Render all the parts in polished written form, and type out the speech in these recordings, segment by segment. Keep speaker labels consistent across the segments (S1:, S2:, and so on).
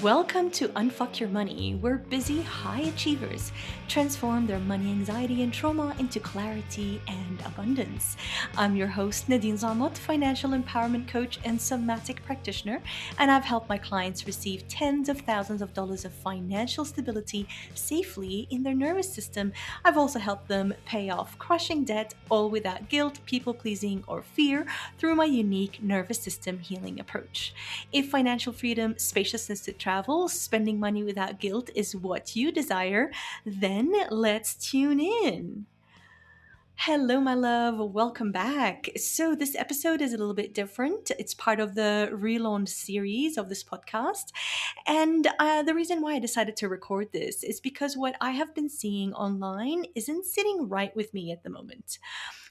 S1: Welcome to Unfuck Your Money, where busy high achievers transform their money anxiety and trauma into clarity and abundance. I'm your host, Nadine Zamot, financial empowerment coach and somatic practitioner, and I've helped my clients receive tens of thousands of dollars of financial stability safely in their nervous system. I've also helped them pay off crushing debt, all without guilt, people pleasing, or fear through my unique nervous system healing approach. If financial freedom, spaciousness to travel, spending money without guilt is what you desire, then let's tune in. Hello, my love. Welcome back. So, this episode is a little bit different. It's part of the relaunch series of this podcast. And the reason why I decided to record this is because what I have been seeing online isn't sitting right with me at the moment.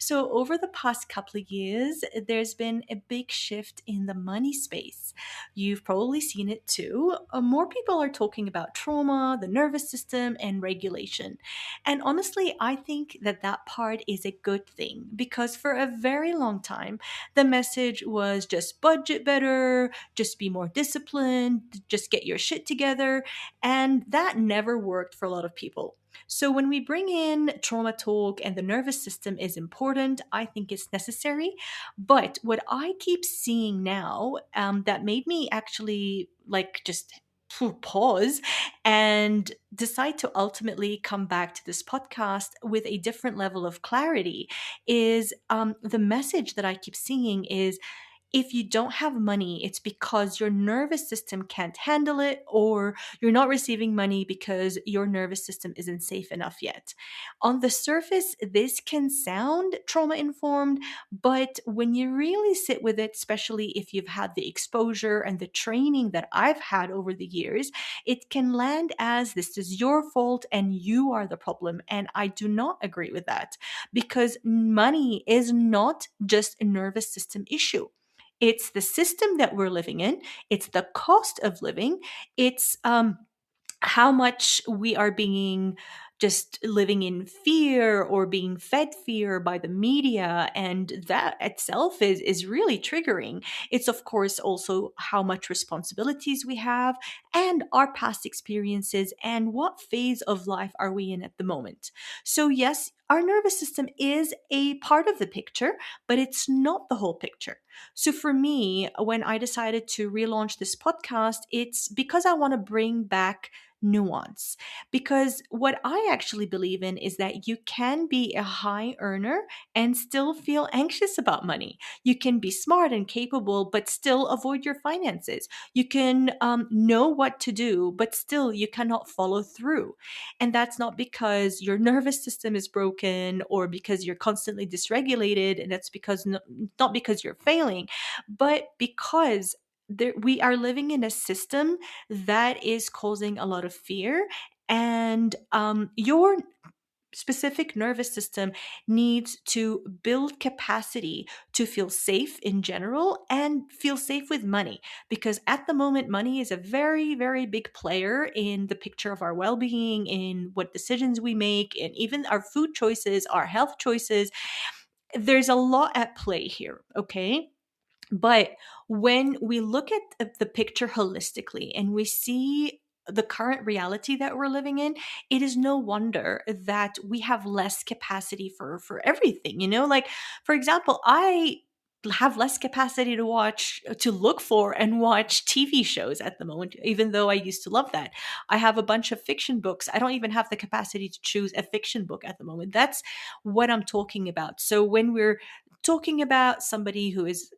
S1: So, over the past couple of years, there's been a big shift in the money space. You've probably seen it too. More people are talking about trauma, the nervous system, and regulation. And honestly, I think that that part is a good thing because for a very long time, the message was just budget better, just be more disciplined, just get your shit together. And that never worked for a lot of people. So, when we bring in trauma talk and the nervous system is important, I think it's necessary. But what I keep seeing now that made me actually just pause and decide to ultimately come back to this podcast with a different level of clarity is the message that I keep seeing is if you don't have money, it's because your nervous system can't handle it, or you're not receiving money because your nervous system isn't safe enough yet. On the surface, this can sound trauma informed, but when you really sit with it, especially if you've had the exposure and the training that I've had over the years, it can land as this is your fault and you are the problem. And I do not agree with that because money is not just a nervous system issue. It's the system that we're living in. It's the cost of living. It's how much we are being just living in fear or being fed fear by the media, and that itself is really triggering. It's of course also how much responsibilities we have and our past experiences and what phase of life are we in at the moment. So yes, our nervous system is a part of the picture, but it's not the whole picture. So for me, when I decided to relaunch this podcast, it's because I want to bring back nuance. Because what I actually believe in is that you can be a high earner and still feel anxious about money. You can be smart and capable, but still avoid your finances. You can know what to do, but still you cannot follow through. And that's not because your nervous system is broken or because you're constantly dysregulated. And that's because not because you're failing, but because we are living in a system that is causing a lot of fear. And your specific nervous system needs to build capacity to feel safe in general and feel safe with money. Because at the moment, money is a very, very big player in the picture of our well being, in what decisions we make, and even our food choices, our health choices. There's a lot at play here, okay? But when we look at the picture holistically and we see the current reality that we're living in, it is no wonder that we have less capacity for everything. Like for example, I have less capacity to look for and watch TV shows at the moment, even though I used to love that. I have a bunch of fiction books. I don't even have the capacity to choose a fiction book at the moment. That's what I'm talking about. So when we're talking about somebody who is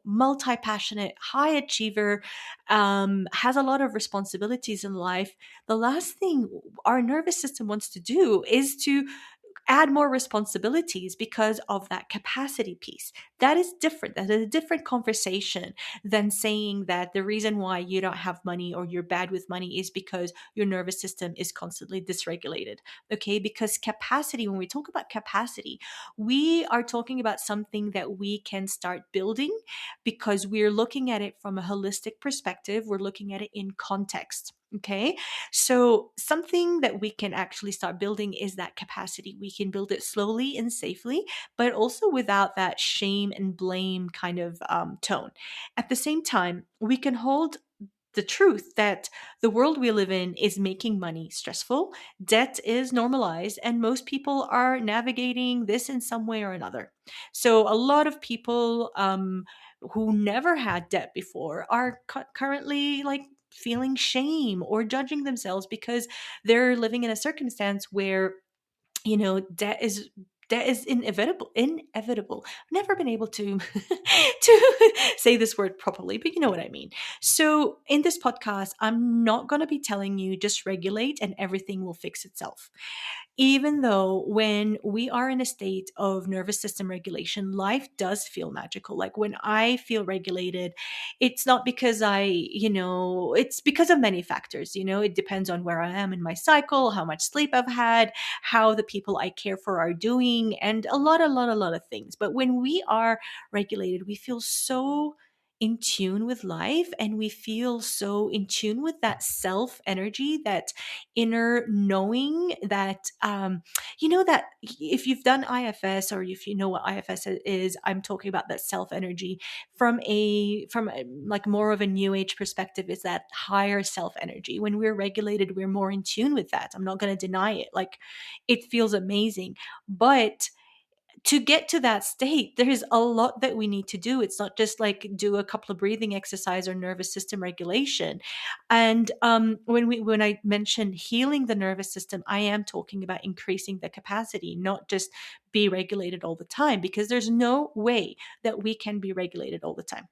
S1: multi-passionate, high achiever, has a lot of responsibilities in life, the last thing our nervous system wants to do is to add more responsibilities because of that capacity piece. That is different. That is a different conversation than saying that the reason why you don't have money or you're bad with money is because your nervous system is constantly dysregulated. Okay. Because capacity, when we talk about capacity, we are talking about something that we can start building because we're looking at it from a holistic perspective. We're looking at it in context. Okay. So something that we can actually start building is that capacity. We can build it slowly and safely, but also without that shame and blame kind of tone. At the same time, we can hold the truth that the world we live in is making money stressful, debt is normalized, and most people are navigating this in some way or another. So a lot of people who never had debt before are currently like feeling shame or judging themselves because they're living in a circumstance where debt is inevitable. I've never been able to to say this word properly, but you know what I mean. So in this podcast, I'm not going to be telling you just regulate and everything will fix itself. Even though when we are in a state of nervous system regulation, life does feel magical. Like when I feel regulated, it's not because it's because of many factors. It depends on where I am in my cycle, how much sleep I've had, how the people I care for are doing, and a lot of things. But when we are regulated, we feel so in tune with life, and we feel so in tune with that self energy, that inner knowing, that that if you've done IFS, or if you know what IFS is, I'm talking about that self energy like more of a new age perspective, is that higher self energy. When we're regulated, we're more in tune with that. I'm not going to deny it. Like, it feels amazing. But to get to that state, there's a lot that we need to do. It's not just like do a couple of breathing exercise or nervous system regulation. And when I mention healing the nervous system, I am talking about increasing the capacity, not just be regulated all the time, because there's no way that we can be regulated all the time.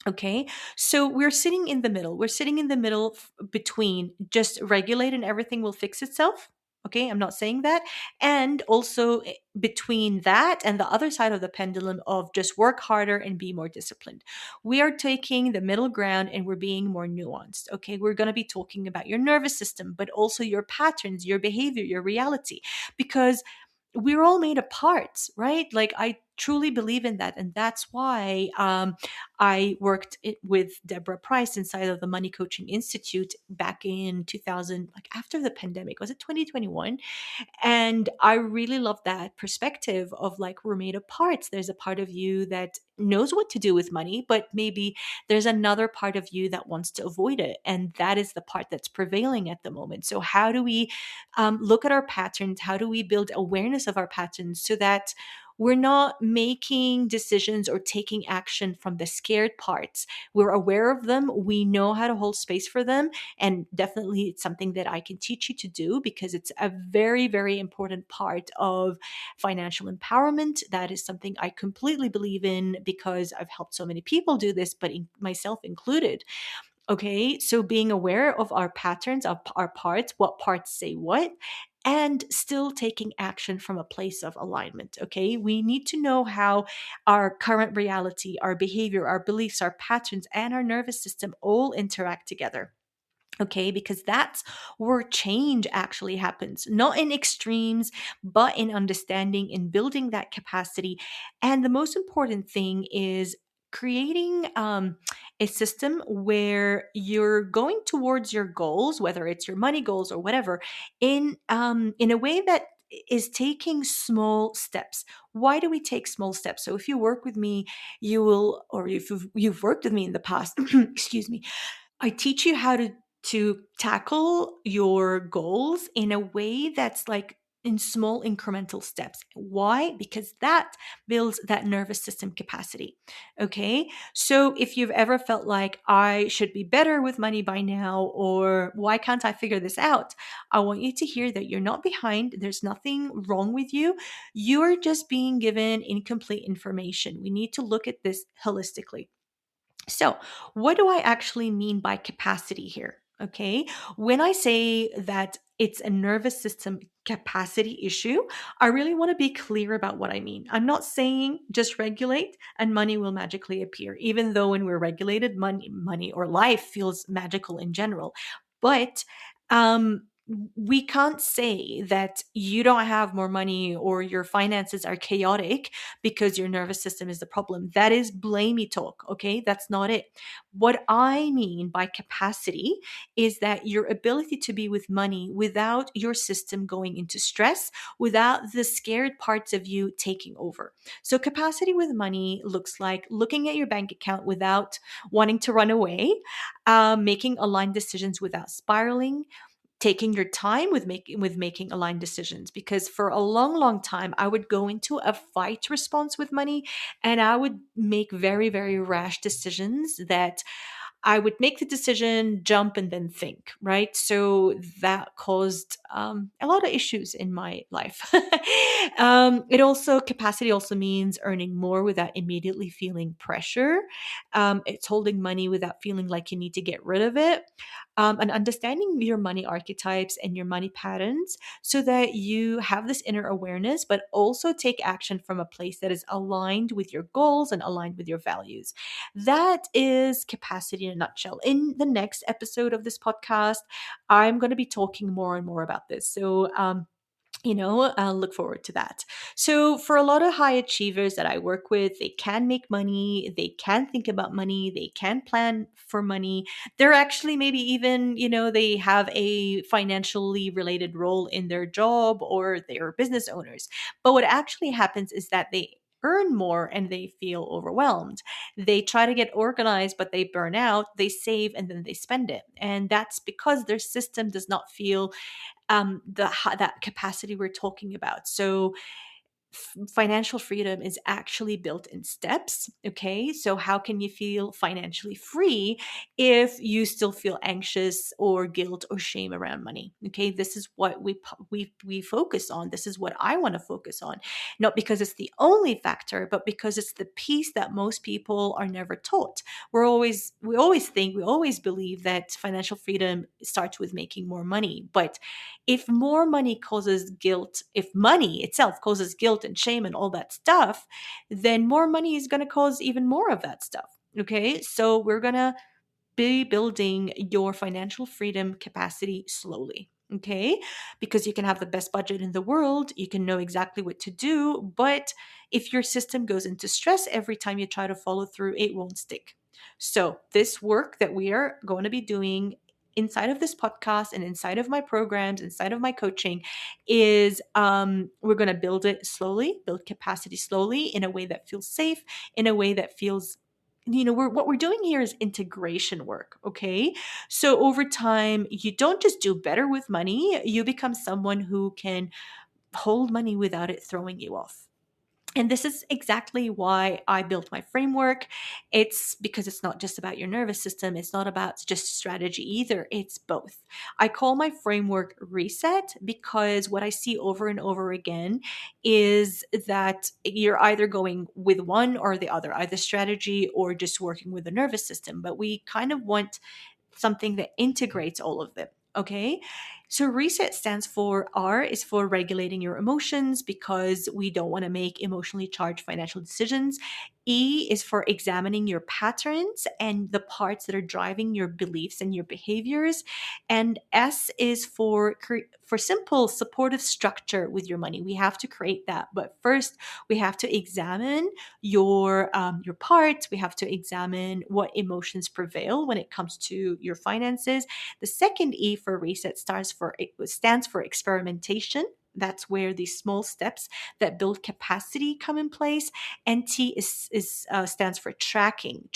S1: Okay. So we're sitting in the middle. We're sitting in the middle between just regulate and everything will fix itself. Okay. I'm not saying that. And also between that and the other side of the pendulum of just work harder and be more disciplined. We are taking the middle ground and we're being more nuanced. Okay. We're going to be talking about your nervous system, but also your patterns, your behavior, your reality, because we're all made of parts, right? Like, I truly believe in that. And that's why I worked with Deborah Price inside of the Money Coaching Institute back in 2000, like after the pandemic. Was it 2021? And I really love that perspective of like, we're made of parts. There's a part of you that knows what to do with money, but maybe there's another part of you that wants to avoid it. And that is the part that's prevailing at the moment. So, how do we look at our patterns? How do we build awareness of our patterns so that we're not making decisions or taking action from the scared parts? We're aware of them. We know how to hold space for them. And definitely, it's something that I can teach you to do, because it's a very, very important part of financial empowerment. That is something I completely believe in, because I've helped so many people do this, but myself included. Okay, so being aware of our patterns, of our parts, what parts say what, and still taking action from a place of alignment. Okay, we need to know how our current reality, our behavior, our beliefs, our patterns, and our nervous system all interact together. Okay, because that's where change actually happens, not in extremes, but in understanding, in building that capacity. And the most important thing is creating a system where you're going towards your goals, whether it's your money goals or whatever, in a way that is taking small steps. Why do we take small steps? So if you work with me, you will, or if you've worked with me in the past, excuse me, I teach you how to tackle your goals in a way that's like in small incremental steps. Why? Because that builds that nervous system capacity. Okay. So if you've ever felt like I should be better with money by now, or why can't I figure this out? I want you to hear that you're not behind. There's nothing wrong with you. You're just being given incomplete information. We need to look at this holistically. So, what do I actually mean by capacity here? Okay. When I say that it's a nervous system capacity issue, I really want to be clear about what I mean. I'm not saying just regulate and money will magically appear, even though when we're regulated, money or life feels magical in general. But we can't say that you don't have more money or your finances are chaotic because your nervous system is the problem. That is blamey talk, okay? That's not it. What I mean by capacity is that your ability to be with money without your system going into stress, without the scared parts of you taking over. So, capacity with money looks like looking at your bank account without wanting to run away, making aligned decisions without spiraling, taking your time with making aligned decisions, because for a long time I would go into a fight response with money, and I would make very rash decisions that I would make the decision, jump, and then think, right? So that caused a lot of issues in my life. Capacity also means earning more without immediately feeling pressure. It's holding money without feeling like you need to get rid of it. And understanding your money archetypes and your money patterns so that you have this inner awareness, but also take action from a place that is aligned with your goals and aligned with your values. That is capacity in a nutshell. In the next episode of this podcast, I'm going to be talking more and more about this. I'll look forward to that. So, for a lot of high achievers that I work with, they can make money, they can think about money, they can plan for money. They're actually maybe even, they have a financially related role in their job or they're business owners. But what actually happens is that they earn more and they feel overwhelmed. They try to get organized, but they burn out, they save, and then they spend it. And that's because their system does not feel that capacity we're talking about. So financial freedom is actually built in steps. Okay. So, how can you feel financially free if you still feel anxious or guilt or shame around money? Okay. This is what we focus on. This is what I want to focus on, not because it's the only factor, but because it's the piece that most people are never taught. We always believe that financial freedom starts with making more money. But if more money causes guilt, if money itself causes guilt and shame and all that stuff, then more money is going to cause even more of that stuff. Okay. So we're going to be building your financial freedom capacity slowly. Okay. Because you can have the best budget in the world, you can know exactly what to do. But if your system goes into stress every time you try to follow through, it won't stick. So, this work that we are going to be doing inside of this podcast and inside of my programs, inside of my coaching, is we're going to build it slowly, build capacity slowly in a way that feels safe, in a way that feels what we're doing here is integration work. Okay. So over time, you don't just do better with money, you become someone who can hold money without it throwing you off. And this is exactly why I built my framework. It's because it's not just about your nervous system. It's not about just strategy either. It's both. I call my framework reset because what I see over and over again is that you're either going with one or the other, either strategy or just working with the nervous system. But we kind of want something that integrates all of them. Okay. So reset stands for R is for regulating your emotions because we don't want to make emotionally charged financial decisions. E is for examining your patterns and the parts that are driving your beliefs and your behaviors. And S is for simple supportive structure with your money. We have to create that. But first, we have to examine your parts. We have to examine what emotions prevail when it comes to your finances. The second E for reset stands for experimentation. That's where these small steps that build capacity come in place. And T stands for tracking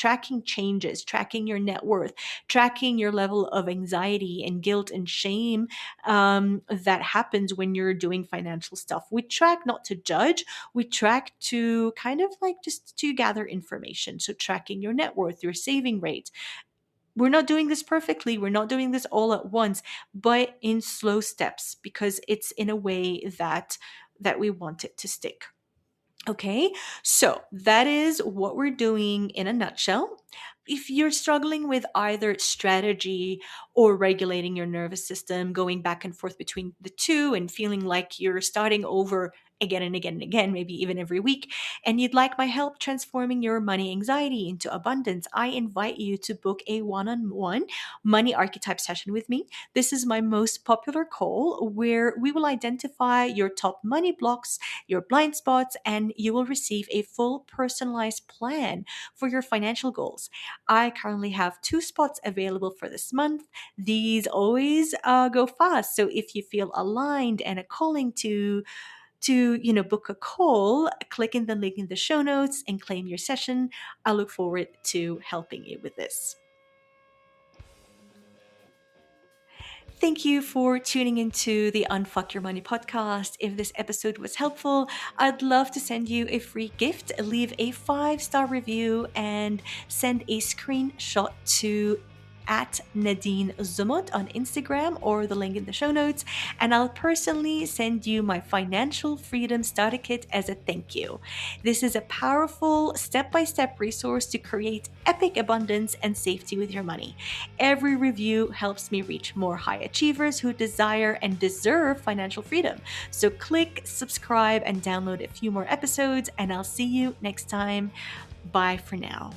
S1: changes, tracking your net worth, tracking your level of anxiety and guilt and shame that happens when you're doing financial stuff. We track not to judge, we track to kind of like just to gather information. So tracking your net worth, your saving rate. We're not doing this perfectly. We're not doing this all at once, but in slow steps because it's in a way that we want it to stick. Okay, so that is what we're doing in a nutshell. If you're struggling with either strategy or regulating your nervous system, going back and forth between the two and feeling like you're starting over again and again and again, maybe even every week, and you'd like my help transforming your money anxiety into abundance, I invite you to book a one on one money archetype session with me. This is my most popular call where we will identify your top money blocks, your blind spots, and you will receive a full personalized plan for your financial goals. I currently have two spots available for this month. These always go fast. So if you feel aligned and a calling to book a call, click in the link in the show notes and claim your session. I look forward to helping you with this. Thank you for tuning into the Unfuck Your Money podcast. If this episode was helpful, I'd love to send you a free gift. Leave a 5-star review and send a screenshot to at Nadine Zumot on Instagram or the link in the show notes, and I'll personally send you my financial freedom starter kit as a thank you. This is a powerful step-by-step resource to create epic abundance and safety with your money. Every review helps me reach more high achievers who desire and deserve financial freedom. So click subscribe and download a few more episodes, and I'll see you next time. Bye for now.